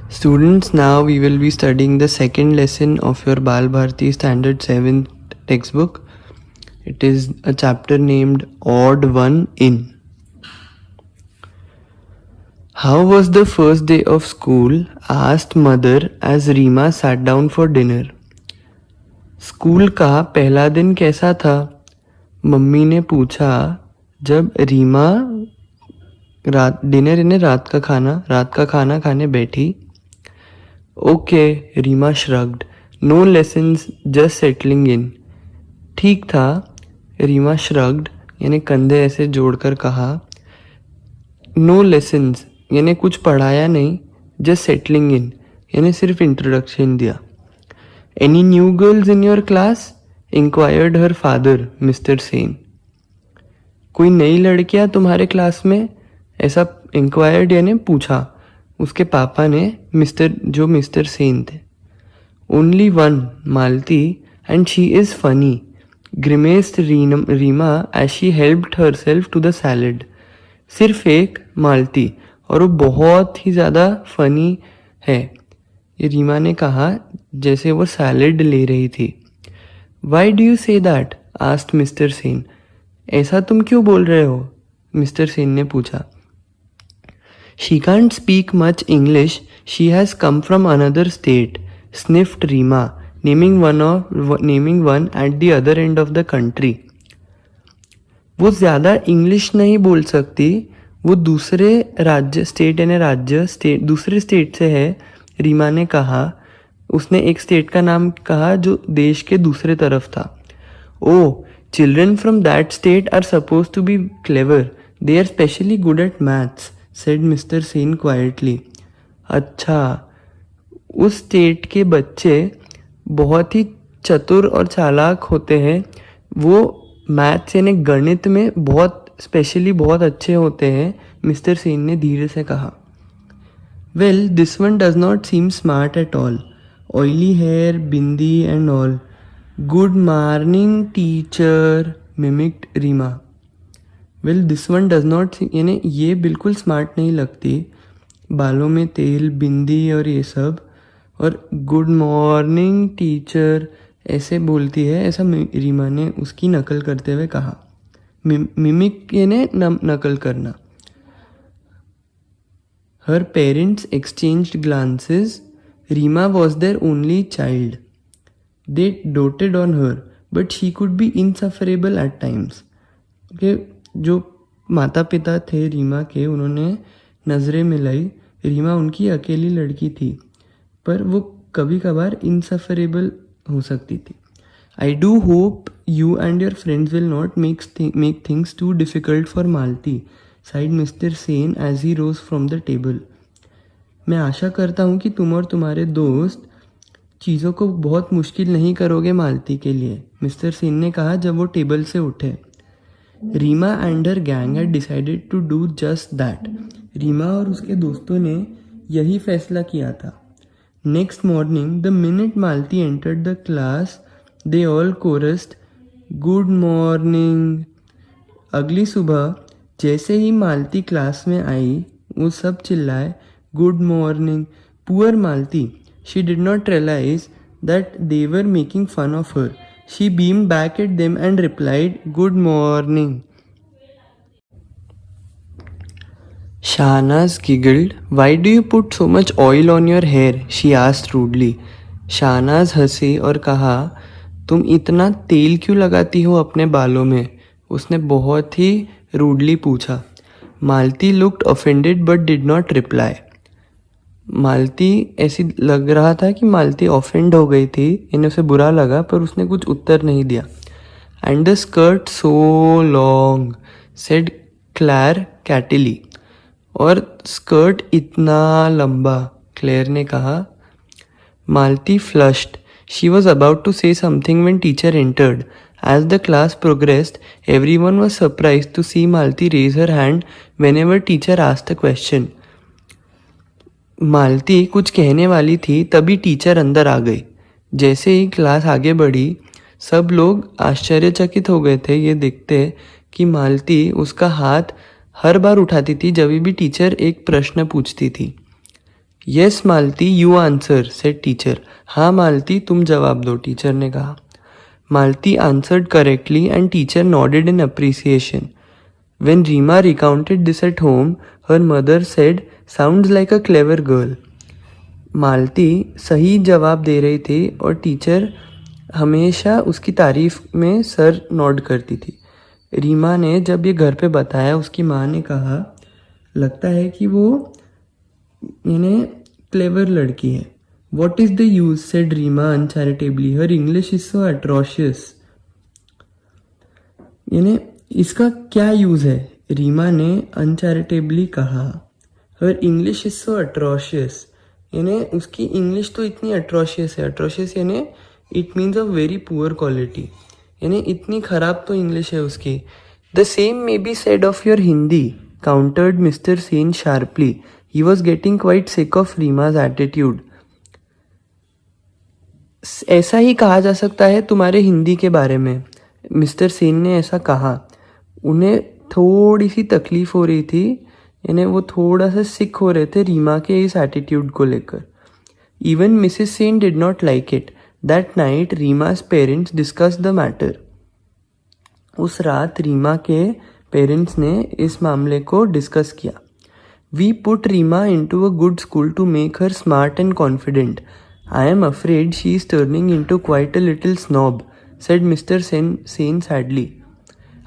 Students, now we will be studying the second lesson of your Bal Bharati Standard 7th textbook. It is a chapter named Odd One In. How was the first day of school? Asked mother as Reema sat down for dinner. School का पहला दिन कैसा था? Mummy ने पूछा जब रीमा रात का खाना खाने बैठी. Okay, Reema shrugged. No lessons, just settling in. ठीक था, रीमा shrugged यानी कंधे ऐसे जोड़कर कहा. No lessons यानी कुछ पढ़ाया नहीं, just settling in यानी सिर्फ इंट्रोडक्शन दिया. Any new girls in your class? Inquired her father, Mr. Sen. कोई नई लड़कियां तुम्हारे क्लास में? ऐसा इंक्वायर्ड यानी पूछा उसके पापा ने मिस्टर सेन थे. Only one, Malti, and she is funny, grimaced Reema as she helped herself to the salad. सिर्फ एक, मालती, और वो बहुत ही ज़्यादा फनी है, ये रीमा ने कहा जैसे वो सैलड ले रही थी. Why do you say that? Asked mister Sen. ऐसा तुम क्यों बोल रहे हो? मिस्टर सेन ने पूछा. She can't speak much English. She has come from another state, sniffed Reema, naming one at the other end of the country. वो ज़्यादा इंग्लिश नहीं बोल सकती, वो दूसरे दूसरे स्टेट से है, रीमा ने कहा. उसने एक स्टेट का नाम कहा जो देश के दूसरे तरफ था. Oh, children from that state are suppose to be clever. They are specially good at maths, said Mr. Sen quietly. अच्छा, उस स्टेट के बच्चे बहुत ही चतुर और चालाक होते हैं, वो मैथ्स यानी गणित में बहुत अच्छे होते हैं, मिस्टर सेन ने धीरे से कहा. Well, this one does not seem smart at all. Oily hair, bindi and all. Good morning teacher, mimicked Reema. Well, this one does not यानी ये बिल्कुल स्मार्ट नहीं लगती, बालों में तेल, बिंदी और ये सब, और गुड मॉर्निंग टीचर ऐसे बोलती है, ऐसा रीमा ने उसकी नकल करते हुए कहा. मिमिक यानी नकल करना. Her parents exchanged glances. Reema was their only child. They doted on her but she could be insufferable at times. जो माता पिता थे रीमा के, उन्होंने नज़रें मिलाई. रीमा उनकी अकेली लड़की थी, पर वो कभी कभार इनसफरेबल हो सकती थी. I do hope you and your friends will not make things too difficult for Malti, said mister Sen as he rose from the table. मैं आशा करता हूँ कि तुम और तुम्हारे दोस्त चीज़ों को बहुत मुश्किल नहीं करोगे मालती के लिए, मिस्टर सेन ने कहा जब वो टेबल से उठे. Reema and her gang had decided to do just that. Reema और उसके दोस्तों ने यही फैसला किया था. Next morning the minute Malti entered the class, they all chorused good morning. अगली सुबह जैसे ही मालती क्लास में आई, वो सब चिल्लाए good morning. Poor Malti, she did not realise that they were making fun of her. She beamed back at them and replied, "Good morning." Shahnaz giggled. "Why do you put so much oil on your hair?" she asked rudely. Shahnaz हंसी और कहा, तुम इतना तेल क्यों लगाती हो अपने बालों में? उसने बहुत ही रूडली पूछा. मालती looked offended but did not reply. मालती ऐसी लग रहा था कि मालती ऑफेंड हो गई थी, इन्हें उसे बुरा लगा, पर उसने कुछ उत्तर नहीं दिया. And the skirt so long, said Claire cattily. और स्कर्ट इतना लंबा, क्लेयर ने कहा. Malti flushed. She was about to say something when teacher entered. As the class progressed, everyone was surprised to see Malti raise her hand whenever teacher asked a question. Malti कुछ कहने वाली थी, तभी टीचर अंदर आ गई. जैसे ही क्लास आगे बढ़ी, सब लोग आश्चर्यचकित हो गए थे ये देखते कि मालती उसका हाथ हर बार उठाती थी जब भी टीचर एक प्रश्न पूछती थी. Yes Malti you answer said teacher. हाँ मालती तुम जवाब दो, टीचर ने कहा. Malti answered correctly and teacher nodded in appreciation. When Reema recounted this at home, her mother said, "Sounds like a clever girl." मालती सही जवाब दे रही थी और टीचर हमेशा उसकी तारीफ में सर नॉड करती थी. रीमा ने जब ये घर पे बताया, उसकी माँ ने कहा, लगता है कि वो इन्हें क्लेवर लड़की है. What is the use? said Reema uncharitably. Her English is so atrocious. इन्हें इसका क्या यूज़ है? रीमा ने अनचैरिटेबली कहा. हर इंग्लिश इज सो अट्रोशियस. यानी उसकी इंग्लिश तो इतनी अट्रोशियस है. अट्रोशियस यानी it means of very poor quality. यानी इतनी खराब तो इंग्लिश है उसकी. The same may be said of your Hindi, countered mister Sen sharply. He was getting quite sick of Reema's attitude. ऐसा ही कहा जा सकता है तुम्हारे हिंदी के बारे में. मिस्टर सेन ने ऐसा कहा. उन्हें थोड़ी सी तकलीफ हो रही थी, यानी वो थोड़ा सा सिक हो रहे थे रीमा के इस एटीट्यूड को लेकर. Even Mrs Sen did not like it. That night Reema's parents discuss the matter. उस रात रीमा के पेरेंट्स ने इस मामले को डिस्कस किया. We put Reema into a good school to make her smart and confident. I am afraid she is turning into quite a little snob, said mister Sen sadly.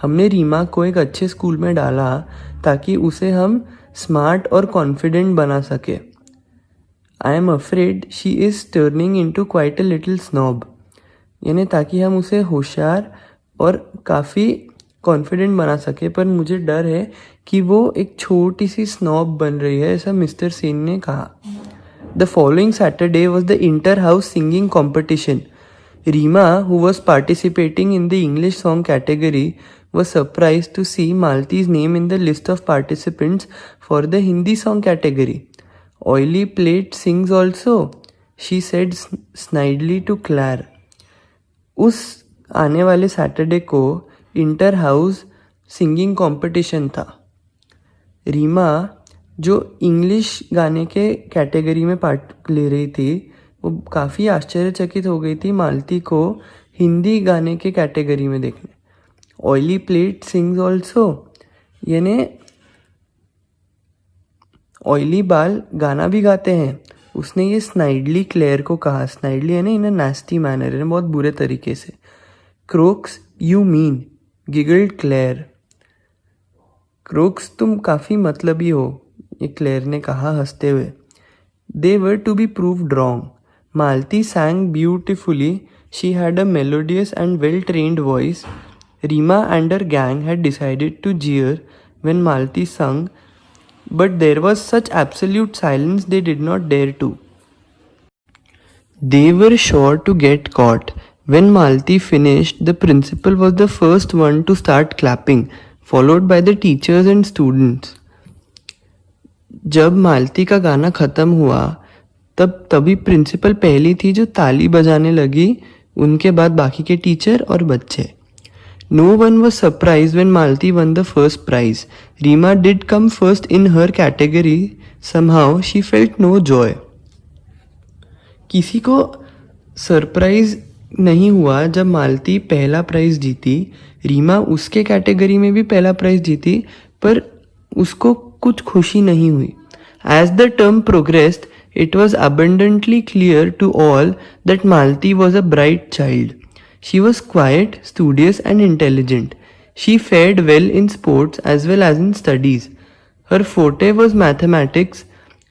हमने रीमा को एक अच्छे स्कूल में डाला ताकि उसे हम स्मार्ट और कॉन्फिडेंट बना सके. आई am afraid she is turning into quite a little snob, यानी ताकि हम उसे होशियार और काफ़ी कॉन्फिडेंट बना सके. पर मुझे डर है कि वो एक छोटी सी स्नॉब बन रही है, ऐसा मिस्टर सेन ने कहा. The following Saturday was the inter house singing competition. Reema, who was participating in the English song category, was surprised to see Malti's name in the list of participants for the Hindi song category. Oily plate sings also, she said snidely to Claire. उस आने वाले Saturday को inter house singing competition था. रीमा जो English गाने के category में part ले रही थी, वो काफ़ी आश्चर्यचकित हो गई थी मालती को हिंदी गाने के कैटेगरी में देखने. ऑयली प्लेट सिंग्स ऑल्सो, यानी ऑयली बाल गाना भी गाते हैं. उसने ये स्नाइडली क्लेयर को कहा. स्नाइडली यानी इन अ नास्टी मैनर, यानी बहुत बुरे तरीके से. क्रोक्स यू मीन, गिगल्ड क्लेयर. क्रोक्स तुम काफ़ी मतलबी हो, ये क्लेयर ने कहा हंसते हुए. They were to be proved wrong. Malti sang beautifully. She had a melodious and well-trained voice. Reema and her gang had decided to jeer when Malti sung, but there was such absolute silence they did not dare to. They were sure to get caught. When Malti finished, the principal was the first one to start clapping, followed by the teachers and students. जब मालती का गाना ख़त्म हुआ तभी principal पहली थी जो ताली बजाने लगी, उनके बाद बाकी के टीचर और बच्चे. No one was surprise when Malti won the first prize. Reema did come first in her category. Somehow she felt no joy. किसी को सरप्राइज नहीं हुआ जब मालती पहला प्राइज जीती. रीमा उसके कैटेगरी में भी पहला प्राइज जीती, पर उसको कुछ खुशी नहीं हुई. As the term progressed, it was abundantly clear to all that Malti was a bright child. She was quiet, studious and intelligent. She fared well in sports as well as in studies. Her forte was mathematics.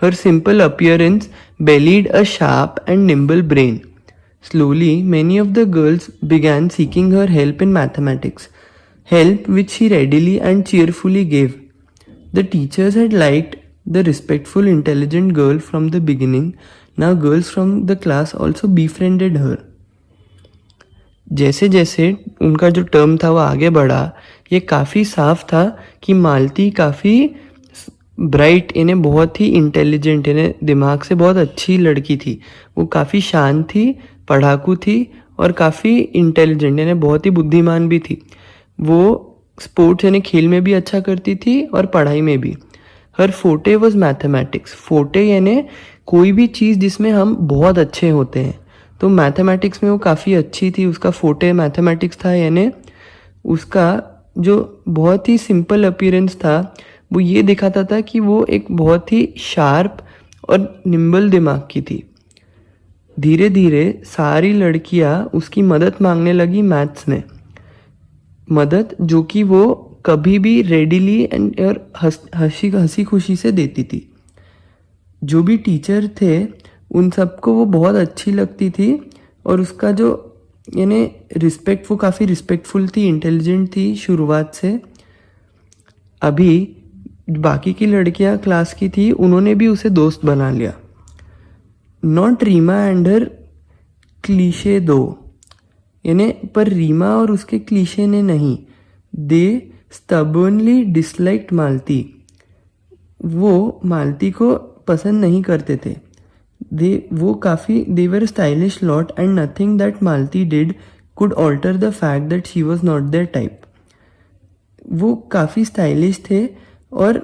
Her simple appearance belied a sharp and nimble brain. Slowly, many of the girls began seeking her help in mathematics, help which she readily and cheerfully gave. The teachers had liked the respectful, intelligent girl from the beginning. Now girls from the class also befriended her. जैसे जैसे उनका जो term था वो आगे बढ़ा, ये काफ़ी साफ था कि मालती काफ़ी ब्राइट, इन्हें बहुत ही इंटेलिजेंट, इन्हें दिमाग से बहुत अच्छी लड़की थी. वो काफ़ी शांत थी, पढ़ाकू थी और काफ़ी इंटेलिजेंट, इन्हें बहुत ही बुद्धिमान भी थी. वो स्पोर्ट्स यानी खेल में भी अच्छा करती थी और पढ़ाई में भी. हर फोटे वॉज मैथमेटिक्स. फोटे यानी कोई भी चीज़ जिसमें हम बहुत अच्छे होते हैं, तो मैथमेटिक्स में वो काफ़ी अच्छी थी, उसका फोटे मैथमेटिक्स था, यानी उसका जो बहुत ही सिंपल अपीयरेंस था वो ये दिखाता था कि वो एक बहुत ही शार्प और निम्बल दिमाग की थी। धीरे धीरे सारी लड़कियां उसकी मदद मांगने लगी मैथ्स में, मदद जो कि वो कभी भी रेडिली एंड और हंसी खुशी से देती थी। जो भी टीचर थे उन सबको वो बहुत अच्छी लगती थी, और उसका जो यानी वो काफ़ी रिस्पेक्टफुल थी, इंटेलिजेंट थी शुरुआत से। अभी बाकी की लड़कियां क्लास की थी, उन्होंने भी उसे दोस्त बना लिया। Not Reema and her cliche though, यानी पर रीमा और उसके क्लीशे ने नहीं, दे स्टबर्नली डिसलाइक्ड मालती, वो मालती को पसंद नहीं करते थे। they were a stylish lot and nothing that Malti did could alter the fact that she was not their type. वो काफ़ी स्टाइलिश थे, और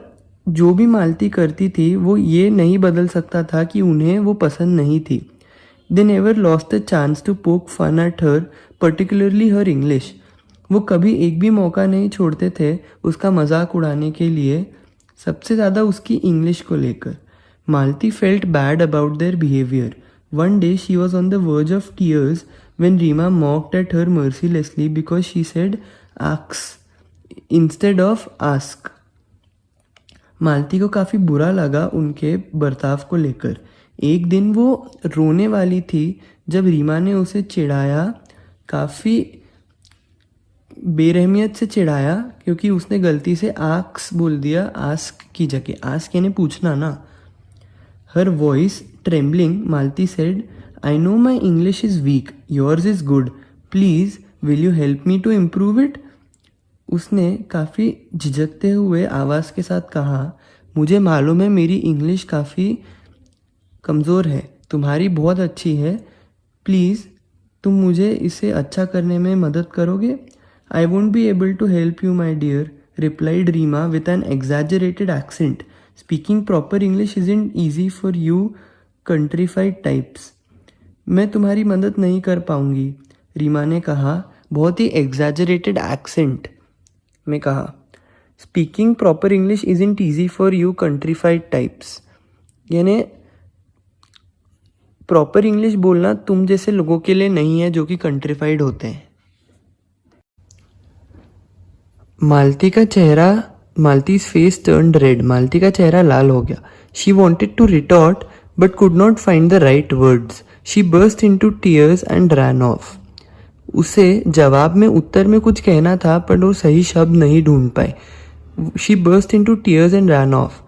जो भी मालती करती थी वो ये नहीं बदल सकता था कि उन्हें वो पसंद नहीं थी। They never lost the chance to poke fun at her, particularly her English. वो कभी एक भी मौका नहीं छोड़ते थे उसका मजाक उड़ाने के लिए, सबसे ज़्यादा उसकी इंग्लिश को लेकर। Malti felt bad about their behavior. One day she was on the verge of tears when Rima mocked at her mercilessly because she said ask instead of ask. मालती को काफ़ी बुरा लगा उनके बर्ताव को लेकर। एक दिन वो रोने वाली थी जब रीमा ने उसे चिढ़ाया, काफ़ी बेरहमियत से चिढ़ाया, क्योंकि उसने गलती से आक्स बोल दिया आस्क की जगह। आस्क यानी पूछना ना। Her voice trembling, Malti said, I know my English is weak, yours is good. Please, will you help me to improve it? उसने काफ़ी झिझकते हुए आवाज़ के साथ कहा, मुझे मालूम है मेरी इंग्लिश काफ़ी कमज़ोर है, तुम्हारी बहुत अच्छी है, प्लीज़ तुम मुझे इसे अच्छा करने में मदद करोगे? I won't be able to help you, my dear, replied Rima with an exaggerated accent. Speaking proper English isn't easy for you countrified types. मैं तुम्हारी मदद नहीं कर पाऊंगी, रीमा ने कहा, बहुत ही एग्जैजरेटेड एक्सेंट में कहा। Speaking proper English isn't easy for you countrified types, यानी प्रॉपर इंग्लिश बोलना तुम जैसे लोगों के लिए नहीं है जो कि कंट्रीफाइड होते हैं। Malti's face turned red. मालती का चेहरा लाल हो गया। She wanted to retort but could not find the right words. She burst into tears and ran off. उसे जवाब में उत्तर में कुछ कहना था पर वो सही शब्द नहीं ढूंढ पाए। She burst into tears and ran off.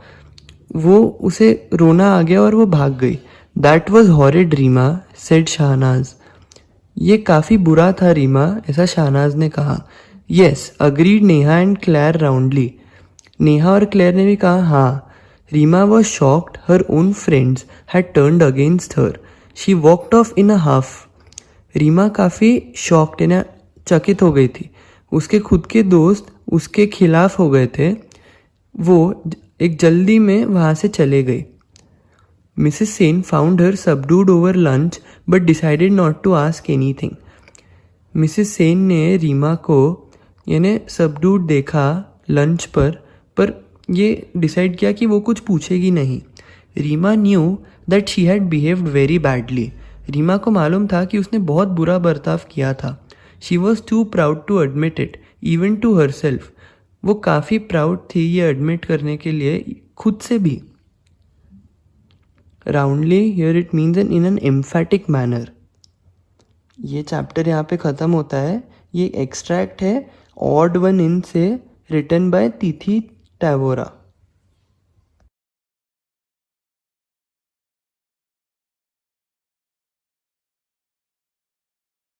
वो उसे रोना आ गया और वो भाग गई। That was horrid, Reema, said Shehnaaz. ये काफ़ी बुरा था रीमा, ऐसा शहनाज ने कहा। Yes, agreed Neha and Claire roundly. Neha और क्लेयर ने भी कहा हाँ. Reema was shocked her own friends had turned against her. She walked off in a huff. Reema काफ़ी शॉक्ड यानी चकित हो गई थी, उसके खुद के दोस्त उसके खिलाफ हो गए थे, वो एक जल्दी में वहाँ से चले गए. Mrs Sen found her subdued over lunch but decided not to ask anything. Mrs Sen ने रीमा को यानी सबड्यूड देखा लंच पर ये डिसाइड किया कि वो कुछ पूछेगी नहीं. Reema knew that she had behaved very badly. Reema को मालूम था कि उसने बहुत बुरा बर्ताव किया था. She was too proud to admit it even to herself. वो काफ़ी प्राउड थी ये एडमिट करने के लिए खुद से भी. Roundly here it means in an emphatic manner. ये चैप्टर यहाँ पे ख़त्म होता है. ये एक्सट्रैक्ट है ऑड वन इन से, रिटन बाय तिथि टैवोरा.